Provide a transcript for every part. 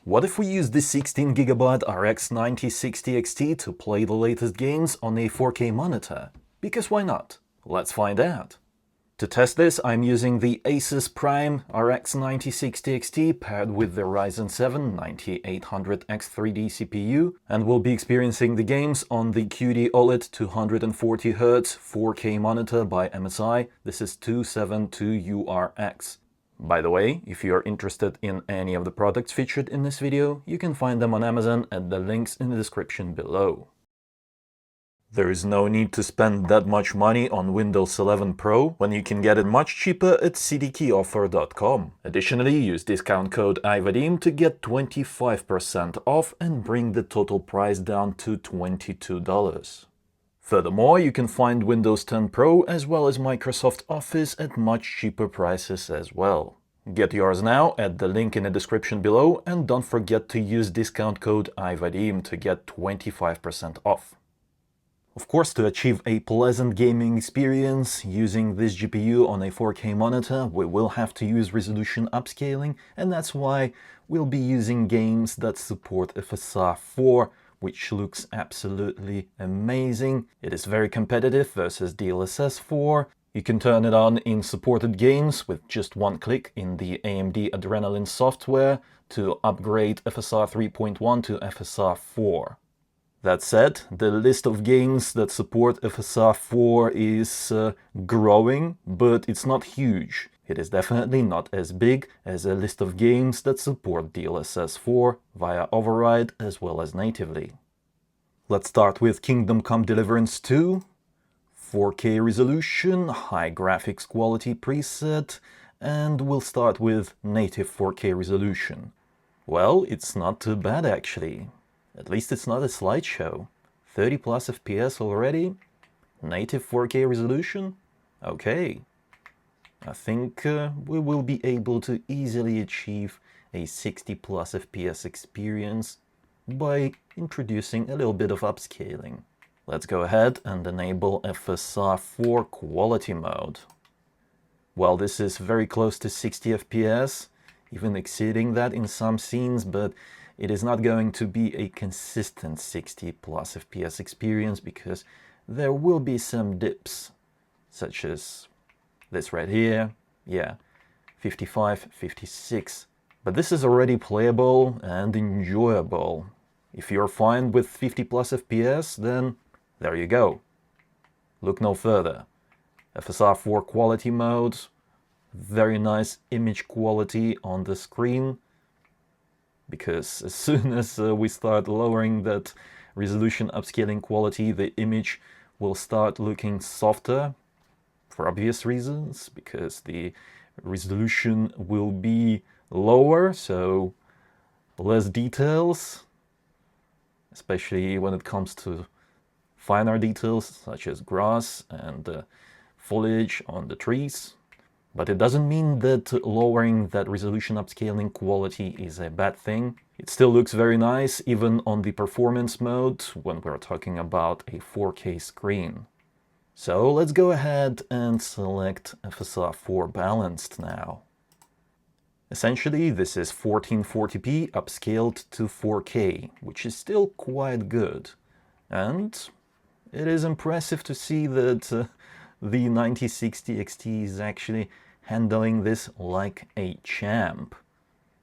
What if we use the 16GB RX 9060 XT to play the latest games on a 4K monitor? Because why not? Let's find out. To test this, I'm using the Asus Prime RX 9060 XT paired with the Ryzen 7 9800X3D CPU, and we'll be experiencing the games on the QD OLED 240Hz 4K monitor by MSI. This is 272URX. By the way, if you are interested in any of the products featured in this video, you can find them on Amazon at the links in the description below. There is no need to spend that much money on Windows 11 Pro when you can get it much cheaper at cdkeyoffer.com. Additionally, use discount code iVadim to get 25% off and bring the total price down to $22. Furthermore, you can find Windows 10 Pro as well as Microsoft Office at much cheaper prices as well. Get yours now at the link in the description below, and don't forget to use discount code iVadim to get 25% off. Of course, to achieve a pleasant gaming experience using this GPU on a 4K monitor, we will have to use resolution upscaling, and that's why we'll be using games that support FSR 4, which looks absolutely amazing. It is very competitive versus DLSS 4. You can turn it on in supported games with just one click in the AMD Adrenalin software to upgrade FSR 3.1 to FSR 4. That said, the list of games that support FSR 4 is growing, but it's not huge. It is definitely not as big as a list of games that support DLSS 4 via override as well as natively. Let's start with Kingdom Come Deliverance 2, 4K resolution, high graphics quality preset, and we'll start with native 4K resolution. Well, it's not too bad actually. At least it's not a slideshow. 30 plus FPS already? Native 4K resolution? Okay. I think we will be able to easily achieve a 60 plus FPS experience by introducing a little bit of upscaling. Let's go ahead and enable FSR 4 quality mode. Well, this is very close to 60 FPS, even exceeding that in some scenes, but it is not going to be a consistent 60 plus FPS experience because there will be some dips, such as this right here, yeah, 55, 56. But this is already playable and enjoyable. If you're fine with 50 plus FPS, then there you go. Look no further. FSR 4 quality mode, very nice image quality on the screen, because as soon as we start lowering that resolution upscaling quality, the image will start looking softer for obvious reasons, because the resolution will be lower, so less details, especially when it comes to finer details such as grass and foliage on the trees. But it doesn't mean that lowering that resolution upscaling quality is a bad thing. It still looks very nice even on the performance mode when we're talking about a 4K screen. So let's go ahead and select FSR 4 balanced now. Essentially, this is 1440p upscaled to 4K, which is still quite good. And it is impressive to see that the 9060 XT is actually handling this like a champ,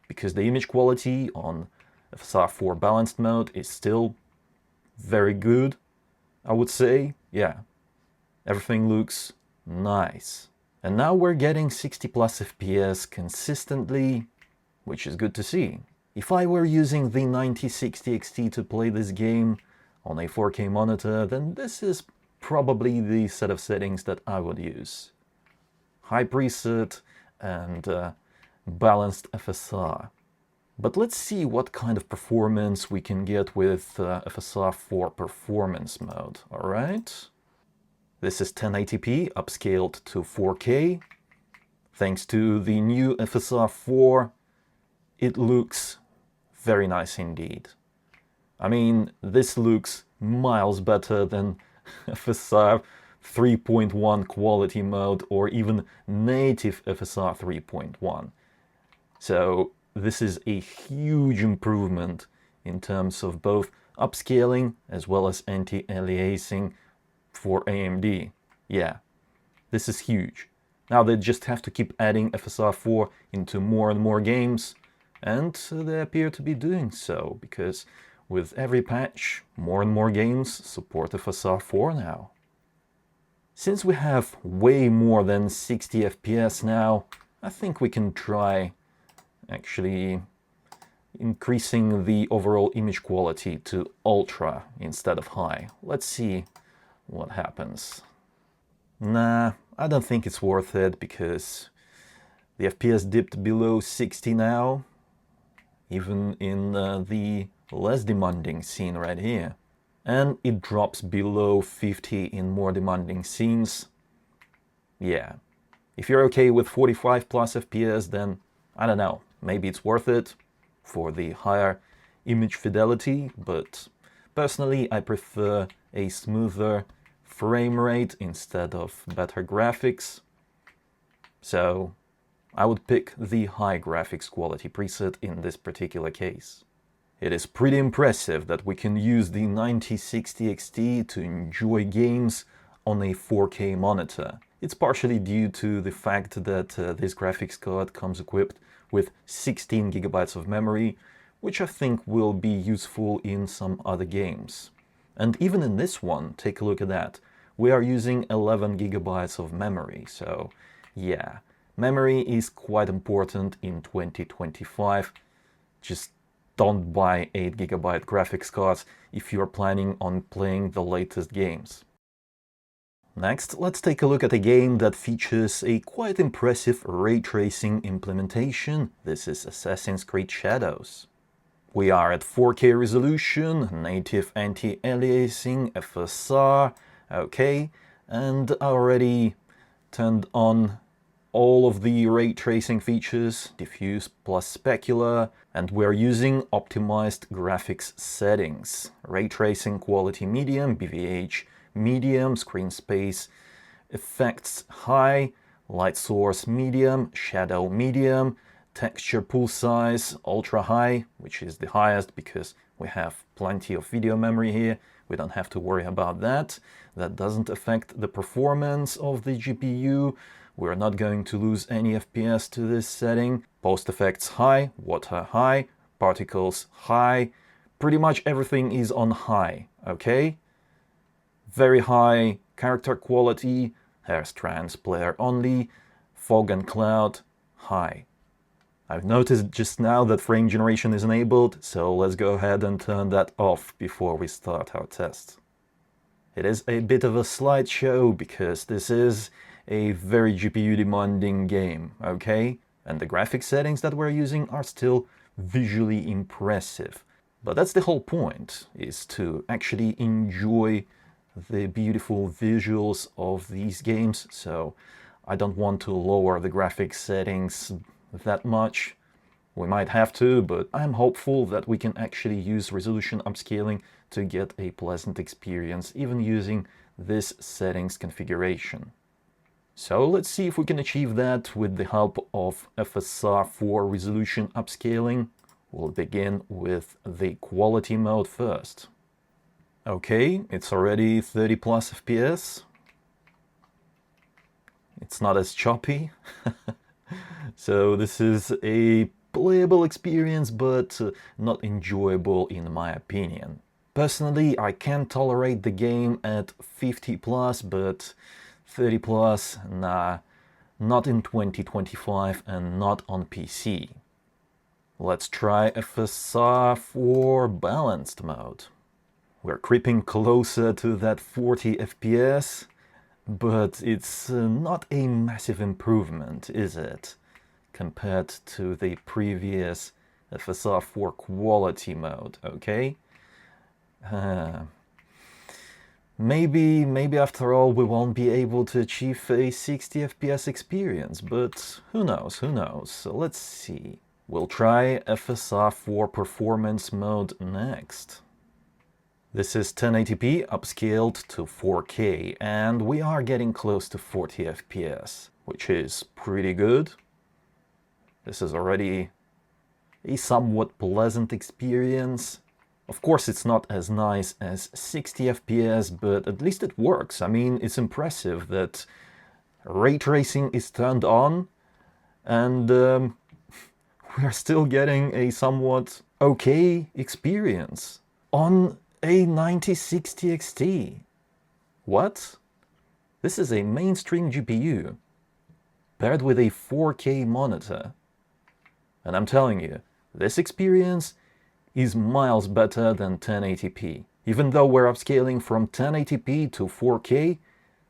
because the image quality on FSR 4 balanced mode is still very good, I would say. Yeah, everything looks nice. And now we're getting 60 plus FPS consistently, which is good to see. If I were using the 9060 XT to play this game on a 4K monitor, then this is probably the set of settings that I would use. High preset and balanced FSR. But let's see what kind of performance we can get with FSR 4 performance mode, alright? This is 1080p upscaled to 4K. Thanks to the new FSR 4, it looks very nice indeed. I mean, this looks miles better than FSR 3.1 quality mode or even native FSR 3.1. So this is a huge improvement in terms of both upscaling as well as anti-aliasing for AMD. Yeah, this is huge. Now they just have to keep adding FSR 4 into more and more games, and they appear to be doing so, because with every patch, more and more games support FSR 4 now. Since we have way more than 60 FPS now, I think we can try actually increasing the overall image quality to ultra instead of high. Let's see what happens. Nah, I don't think it's worth it, because the FPS dipped below 60 now, even in the less demanding scene right here. And it drops below 50 in more demanding scenes. Yeah, if you're okay with 45 plus FPS, then I don't know, maybe it's worth it for the higher image fidelity, but personally I prefer a smoother frame rate instead of better graphics. So I would pick the high graphics quality preset in this particular case. It is pretty impressive that we can use the 9060 XT to enjoy games on a 4K monitor. It's partially due to the fact that this graphics card comes equipped with 16 GB of memory, which I think will be useful in some other games. And even in this one, take a look at that. We are using 11 GB of memory, so yeah, memory is quite important in 2025. Just don't buy 8 GB graphics cards if you're planning on playing the latest games. Next, let's take a look at a game that features a quite impressive ray tracing implementation. This is Assassin's Creed Shadows. We are at 4K resolution, native anti-aliasing, FSR, okay, and I already turned on all of the ray tracing features, diffuse plus specular, and we're using optimized graphics settings. Ray tracing quality medium, BVH medium, screen space effects high, light source medium, shadow medium, texture pool size ultra high, which is the highest because we have plenty of video memory here. We don't have to worry about that. That doesn't affect the performance of the GPU. We're not going to lose any FPS to this setting. Post effects high, water high, particles high. Pretty much everything is on high, okay? Very high character quality, hair strands player only, fog and cloud high. I've noticed just now that frame generation is enabled, so let's go ahead and turn that off before we start our test. It is a bit of a slideshow because this is a very GPU demanding game, okay? And the graphics settings that we're using are still visually impressive. But that's the whole point, is to actually enjoy the beautiful visuals of these games, so I don't want to lower the graphics settings that much. We might have to, but I'm hopeful that we can actually use resolution upscaling to get a pleasant experience, even using this settings configuration. So let's see if we can achieve that with the help of FSR 4 resolution upscaling. We'll begin with the quality mode first. Okay, it's already 30 plus FPS. It's not as choppy. So this is a playable experience, but not enjoyable in my opinion. Personally, I can tolerate the game at 50 plus, but 30 plus, nah, not in 2025 and not on PC. Let's try FSR for balanced mode. We're creeping closer to that 40 FPS, but it's not a massive improvement, is it? Compared to the previous FSR 4 quality mode, okay? Maybe after all we won't be able to achieve a 60 FPS experience, but who knows, who knows. So let's see. We'll try FSR 4 performance mode next. This is 1080p upscaled to 4K, and we are getting close to 40 FPS, which is pretty good. This is already a somewhat pleasant experience. Of course, it's not as nice as 60 FPS, but at least it works. I mean, it's impressive that ray tracing is turned on and we're still getting a somewhat okay experience on a 9060 XT. What? This is a mainstream GPU paired with a 4K monitor. And I'm telling you, this experience is miles better than 1080p. Even though we're upscaling from 1080p to 4K,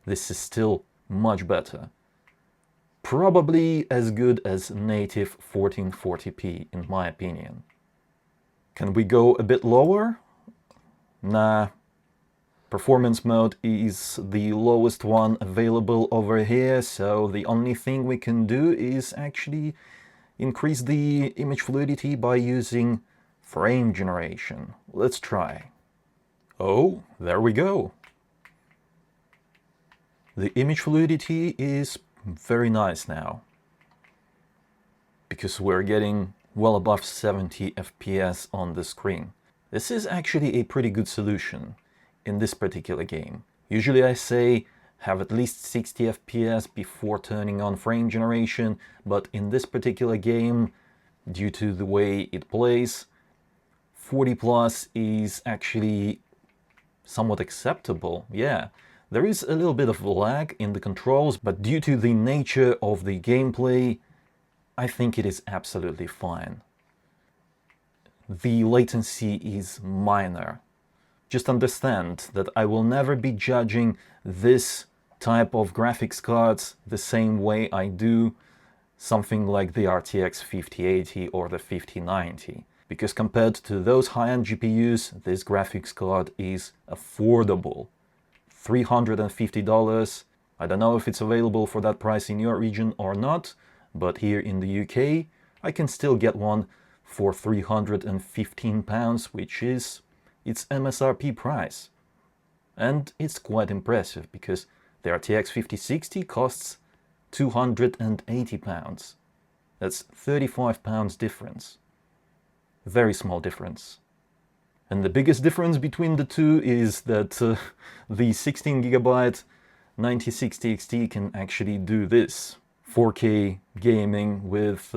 this is still much better. Probably as good as native 1440p in my opinion. Can we go a bit lower? Nah. Performance mode is the lowest one available over here, so the only thing we can do is actually increase the image fluidity by using frame generation. Let's try. Oh, there we go. The image fluidity is very nice now, because we're getting well above 70 FPS on the screen. This is actually a pretty good solution in this particular game. Usually I say have at least 60 FPS before turning on frame generation, but in this particular game, due to the way it plays, 40 plus is actually somewhat acceptable. Yeah, there is a little bit of lag in the controls, but due to the nature of the gameplay, I think it is absolutely fine. The latency is minor. Just understand that I will never be judging this type of graphics cards the same way I do something like the RTX 5080 or the 5090. Because compared to those high-end GPUs, this graphics card is affordable. $350. I don't know if it's available for that price in your region or not, but here in the UK, I can still get one for £315, which is its MSRP price. And it's quite impressive, because the RTX 5060 costs £280. That's £35 difference. Very small difference. And the biggest difference between the two is that the 16GB 9060 XT can actually do this. 4K gaming with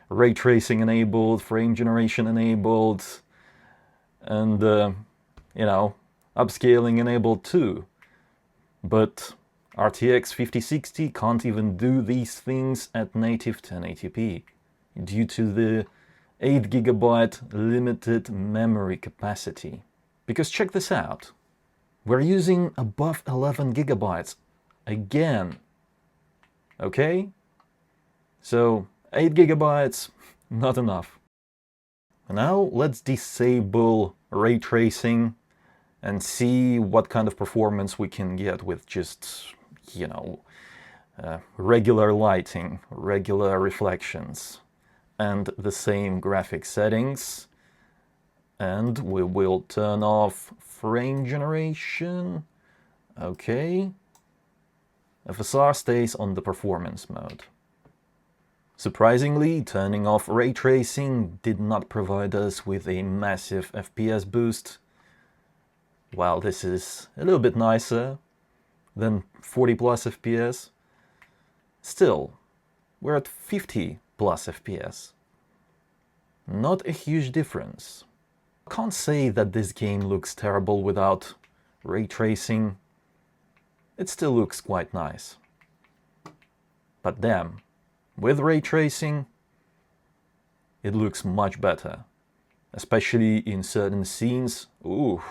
ray tracing enabled, frame generation enabled, and, you know, upscaling enabled too. But RTX 5060 can't even do these things at native 1080p due to the 8GB limited memory capacity. Because check this out, we're using above 11GB again. Okay? So 8GB, not enough. Now let's disable ray tracing and see what kind of performance we can get with just, you know, regular lighting, regular reflections, and the same graphic settings. And we will turn off frame generation. Okay. FSR stays on the performance mode. Surprisingly, turning off ray tracing did not provide us with a massive FPS boost. While this is a little bit nicer than 40 plus FPS, still, we're at 50 plus FPS. Not a huge difference. I can't say that this game looks terrible without ray tracing. It still looks quite nice. But damn, with ray tracing, it looks much better. Especially in certain scenes. Ooh.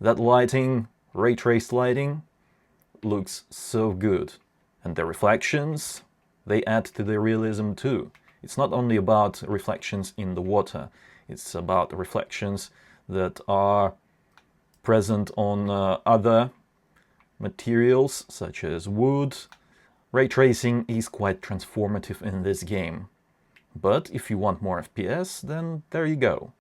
That lighting, ray traced lighting, looks so good. And the reflections, they add to the realism too. It's not only about reflections in the water, it's about reflections that are present on other materials, such as wood. Ray tracing is quite transformative in this game. But if you want more FPS, then there you go.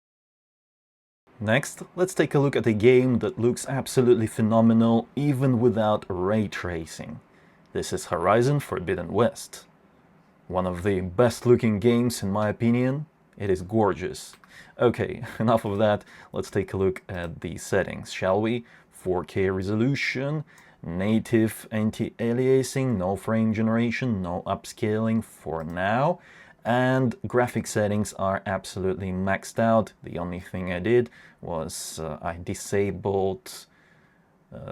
Next, let's take a look at a game that looks absolutely phenomenal even without ray tracing. This is Horizon Forbidden West. One of the best looking games in my opinion. It is gorgeous. Okay, enough of that. Let's take a look at the settings, shall we? 4K resolution, native anti-aliasing, no frame generation, no upscaling for now. And graphic settings are absolutely maxed out. The only thing I did was I disabled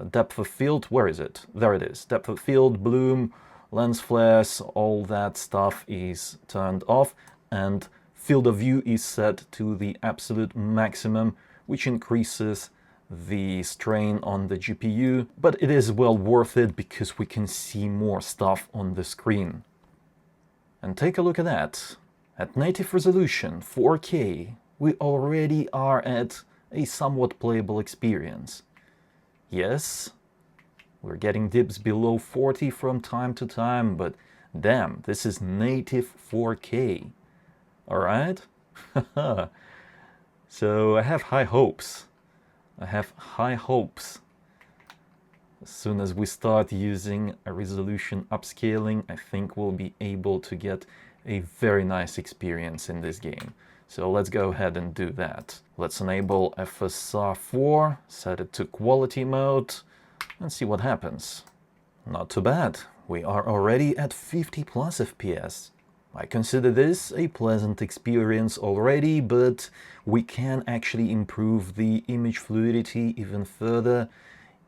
depth of field. Where is it? There it is. Depth of field, bloom, lens flares, all that stuff is turned off, and field of view is set to the absolute maximum, which increases the strain on the GPU, but it is well worth it because we can see more stuff on the screen. And take a look at that. At native resolution, 4K, we already are at a somewhat playable experience. Yes, we're getting dips below 40 from time to time, but damn, this is native 4K. Alright? So I have high hopes. I have high hopes. As soon as we start using a resolution upscaling, I think we'll be able to get a very nice experience in this game. So let's go ahead and do that. Let's enable FSR 4, set it to quality mode, and see what happens. Not too bad. We are already at 50 plus FPS. I consider this a pleasant experience already, but we can actually improve the image fluidity even further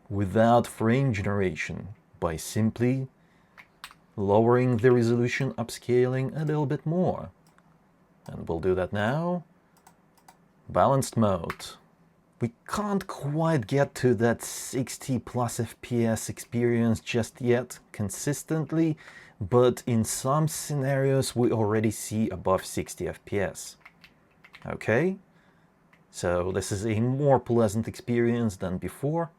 without frame generation by simply lowering the resolution upscaling a little bit more. And we'll do that now. Balanced mode. We can't quite get to that 60 plus FPS experience just yet consistently, but in some scenarios we already see above 60 FPS. Okay, so this is a more pleasant experience than before,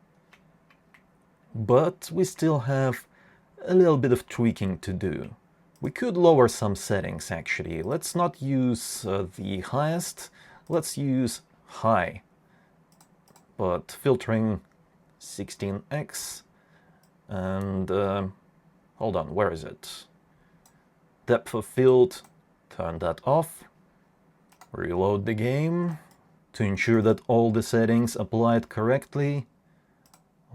but we still have a little bit of tweaking to do. We could lower some settings actually. Let's not use the highest, let's use high, but filtering 16x, and hold on, where is it? Depth of field, turn that off, reload the game to ensure that all the settings applied correctly.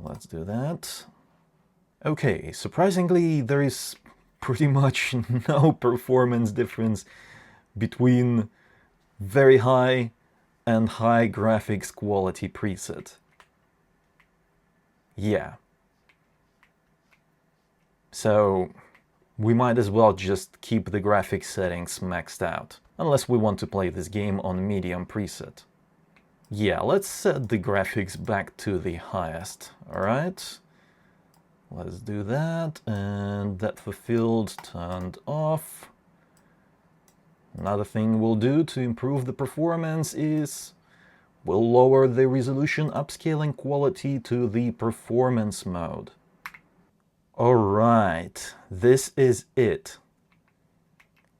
Let's do that. Okay, surprisingly there is pretty much no performance difference between very high and high graphics quality preset. Yeah. So we might as well just keep the graphics settings maxed out, unless we want to play this game on medium preset. Yeah, let's set the graphics back to the highest, alright? Let's do that, and depth of field turned off. Another thing we'll do to improve the performance is we'll lower the resolution upscaling quality to the performance mode. Alright, this is it.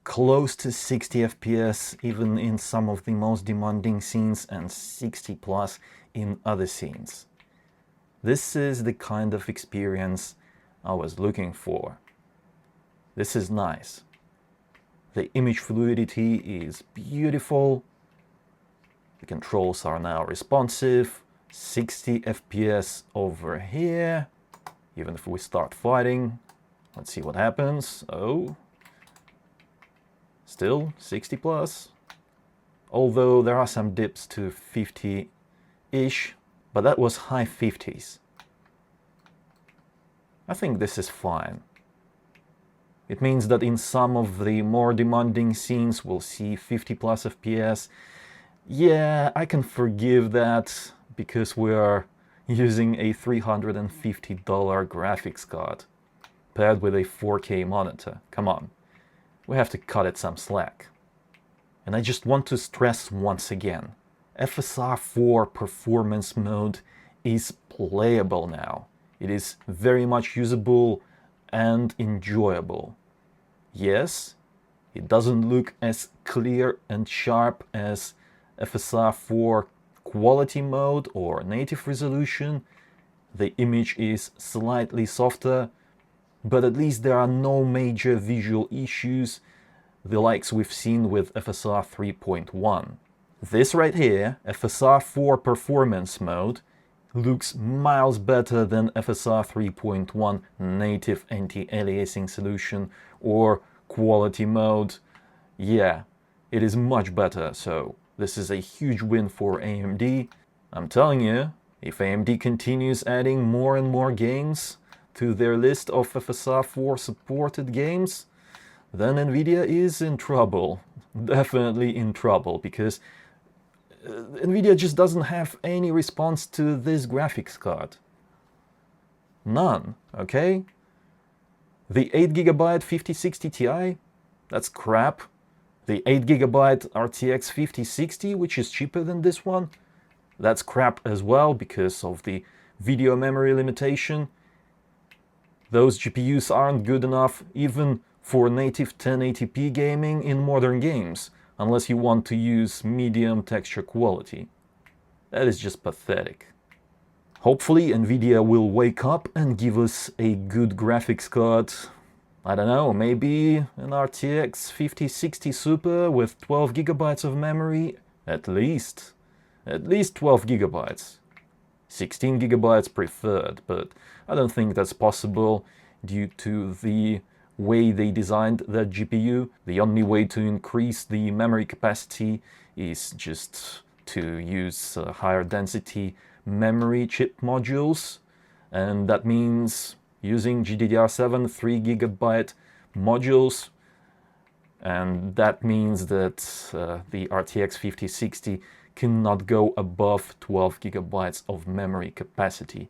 Close to 60 FPS even in some of the most demanding scenes, and 60 plus in other scenes. This is the kind of experience I was looking for. This is nice. The image fluidity is beautiful. The controls are now responsive. 60 FPS over here. Even if we start fighting, let's see what happens. Oh, still 60 plus. Although there are some dips to 50-ish, but that was high 50s. I think this is fine. It means that in some of the more demanding scenes we'll see 50 plus FPS. Yeah, I can forgive that because we are using a $350 graphics card paired with a 4K monitor. Come on, we have to cut it some slack. And I just want to stress once again, FSR 4 performance mode is playable now. It is very much usable and enjoyable. Yes, it doesn't look as clear and sharp as FSR 4 quality mode or native resolution. The image is slightly softer, but at least there are no major visual issues the likes we've seen with FSR 3.1. This right here, FSR 4 performance mode, looks miles better than FSR 3.1 native anti-aliasing solution or quality mode. Yeah, it is much better, so this is a huge win for AMD. I'm telling you, if AMD continues adding more and more games to their list of FSR 4 supported games, then NVIDIA is in trouble. Definitely in trouble, because NVIDIA just doesn't have any response to this graphics card. None, okay? The 8GB 5060 Ti, that's crap. The 8GB RTX 5060, which is cheaper than this one, that's crap as well because of the video memory limitation. Those GPUs aren't good enough even for native 1080p gaming in modern games, unless you want to use medium texture quality. That is just pathetic. Hopefully NVIDIA will wake up and give us a good graphics card. I don't know, maybe an RTX 5060 Super with 12GB of memory, at least 12GB. 16GB preferred, but I don't think that's possible due to the way they designed that GPU. The only way to increase the memory capacity is just to use higher density memory chip modules, and that means using GDDR7 3GB modules, and that means that the RTX 5060 cannot go above 12GB of memory capacity.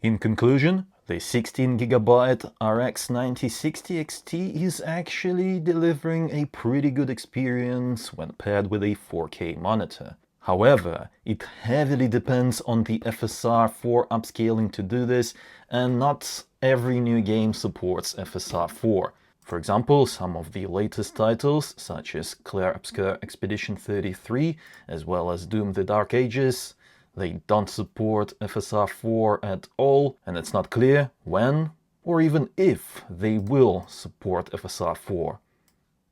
In conclusion, the 16GB RX 9060 XT is actually delivering a pretty good experience when paired with a 4K monitor. However, it heavily depends on the FSR 4 upscaling to do this, and not every new game supports FSR 4. For example, some of the latest titles, such as Clair Obscur Expedition 33, as well as Doom the Dark Ages, they don't support FSR 4 at all, and it's not clear when or even if they will support FSR 4.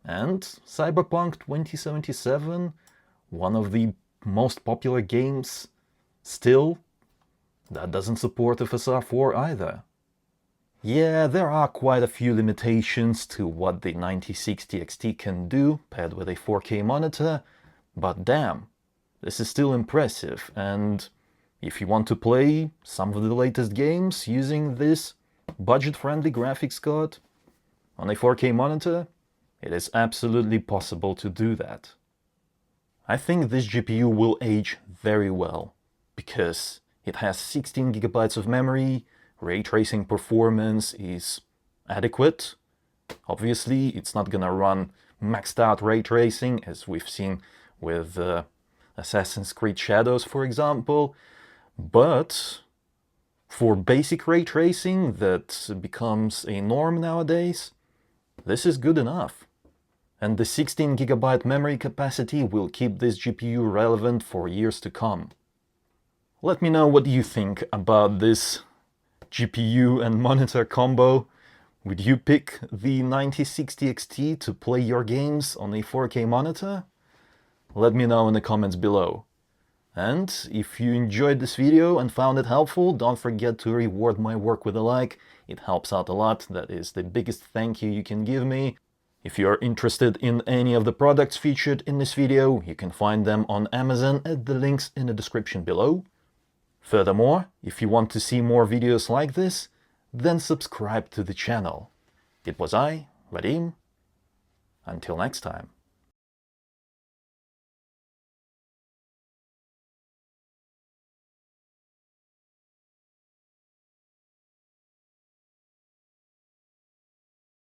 And Cyberpunk 2077, one of the most popular games, still, that doesn't support FSR 4 either. Yeah, there are quite a few limitations to what the 9060 XT can do paired with a 4K monitor, but damn, this is still impressive, and if you want to play some of the latest games using this budget-friendly graphics card on a 4K monitor, it is absolutely possible to do that. I think this GPU will age very well, because it has 16GB of memory, ray tracing performance is adequate. Obviously, it's not gonna run maxed out ray tracing, as we've seen with Assassin's Creed Shadows, for example, but for basic ray tracing that becomes a norm nowadays, this is good enough. And the 16GB memory capacity will keep this GPU relevant for years to come. Let me know what you think about this GPU and monitor combo. Would you pick the 9060 XT to play your games on a 4K monitor? Let me know in the comments below. And if you enjoyed this video and found it helpful, don't forget to reward my work with a like. It helps out a lot. That is the biggest thank you can give me. If you are interested in any of the products featured in this video, you can find them on Amazon at the links in the description below. Furthermore, if you want to see more videos like this, then subscribe to the channel. It was I, Vadim. Until next time.